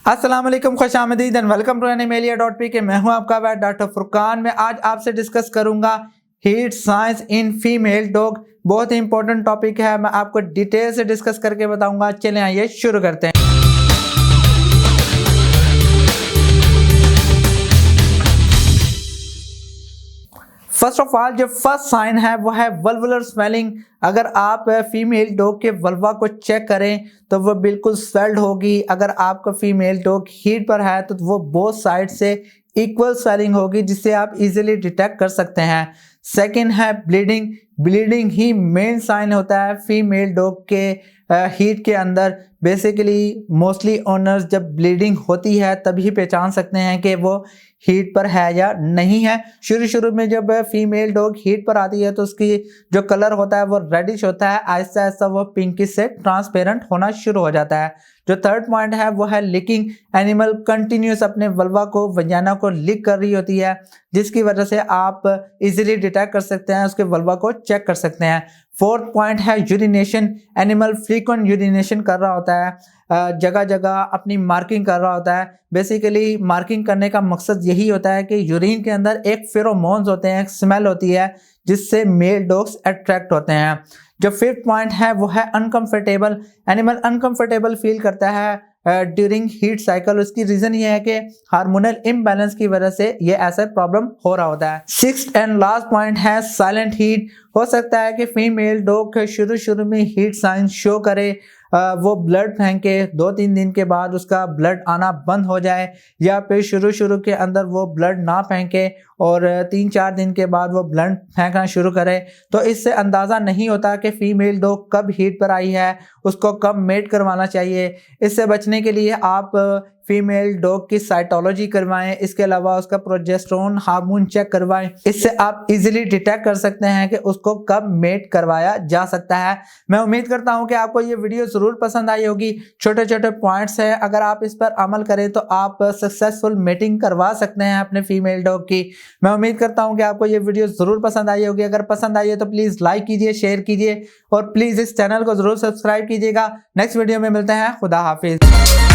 अस्सलाम वालेकुम, खुश आमदीद एंड वेलकम टू animalia.pk। मैं हूं आपका वैद डॉक्टर फुरकान। मैं आज आपसे डिस्कस करूंगा heat science in female dog. बहुत ही इंपॉर्टेंट टॉपिक है, मैं आपको डिटेल से डिस्कस करके बताऊंगा। चलें आइए शुरू करते हैं। फर्स्ट ऑफ ऑल जो फर्स्ट साइन है वो है वल्वुलर स्वेलिंग। अगर आप फीमेल डॉग के वल्वा को चेक करें तो वो बिल्कुल स्वेल्ड होगी। अगर आपका फीमेल डॉग हीट पर है तो वो बोथ साइड से इक्वल स्वेलिंग होगी, जिससे आप इजीली डिटेक्ट कर सकते हैं। सेकंड है ब्लीडिंग। ब्लीडिंग ही मेन साइन होता है फीमेल डॉग के हीट के अंदर। बेसिकली मोस्टली ओनर्स जब ब्लीडिंग होती है तभी पहचान सकते हैं कि वो हीट पर है या नहीं है। शुरू में जब फीमेल डॉग हीट पर आती है तो उसकी जो कलर होता है वो रेडिश होता है, आहिस्ता आहिस्ता वो पिंकिश से ट्रांसपेरेंट होना शुरू हो जाता है। जो थर्ड पॉइंट है वो है लिकिंग। एनिमल कंटिन्यूस अपने वल्वा को वजाना को लिक कर रही होती है, जिसकी वजह से आप इजीली डिटेक्ट कर सकते हैं, उसके वल्वा को चेक कर सकते हैं। फोर्थ पॉइंट है यूरिनेशन। एनिमल फ्रीक्वेंट यूरिनेशन कर रहा होता है, जगह जगह अपनी मार्किंग कर रहा होता है। बेसिकली मार्किंग करने का मकसद यही होता है कि यूरिन के अंदर एक फेरोमोन्स होते हैं, एक स्मेल होती है, जिससे मेल डॉग्स अट्रैक्ट होते हैं। जो फिफ्थ पॉइंट है वो है अनकंफर्टेबल। एनिमल अनकंफर्टेबल फील करता है ड्यूरिंग हीट साइकिल। उसकी रीजन ये है कि हार्मोनल इम्बैलेंस की वजह से ये ऐसा प्रॉब्लम हो रहा होता है। सिक्स्थ एंड लास्ट पॉइंट है साइलेंट हीट। हो सकता है कि फीमेल डॉग शुरू में हीट साइंस शो करे, वो ब्लड फेंके, 2-3 दिन के बाद उसका ब्लड आना बंद हो जाए, या फिर शुरू के अंदर वो ब्लड ना फेंके और 3-4 दिन के बाद वो ब्लड फेंकना शुरू करे। तो इससे अंदाज़ा नहीं होता कि फीमेल डॉग कब हीट पर आई है, उसको कब मेट करवाना चाहिए। इससे बचने के लिए आप फीमेल डॉग की साइटोलॉजी करवाएं, इसके अलावा उसका प्रोजेस्टेरोन हार्मोन चेक करवाएं। इससे आप इजीली डिटेक्ट कर सकते हैं कि उसको कब मेट करवाया जा सकता है। मैं उम्मीद करता हूं कि आपको ये वीडियो ज़रूर पसंद आई होगी। छोटे छोटे पॉइंट्स हैं, अगर आप इस पर अमल करें तो आप सक्सेसफुल मेटिंग करवा सकते हैं अपने फीमेल डॉग की। मैं उम्मीद करता हूं कि आपको ये वीडियो ज़रूर पसंद आई होगी। अगर पसंद आई है तो प्लीज़ लाइक कीजिए, शेयर कीजिए और प्लीज़ इस चैनल को ज़रूर सब्सक्राइब कीजिएगा। नेक्स्ट वीडियो में मिलते हैं। खुदा हाफिज़।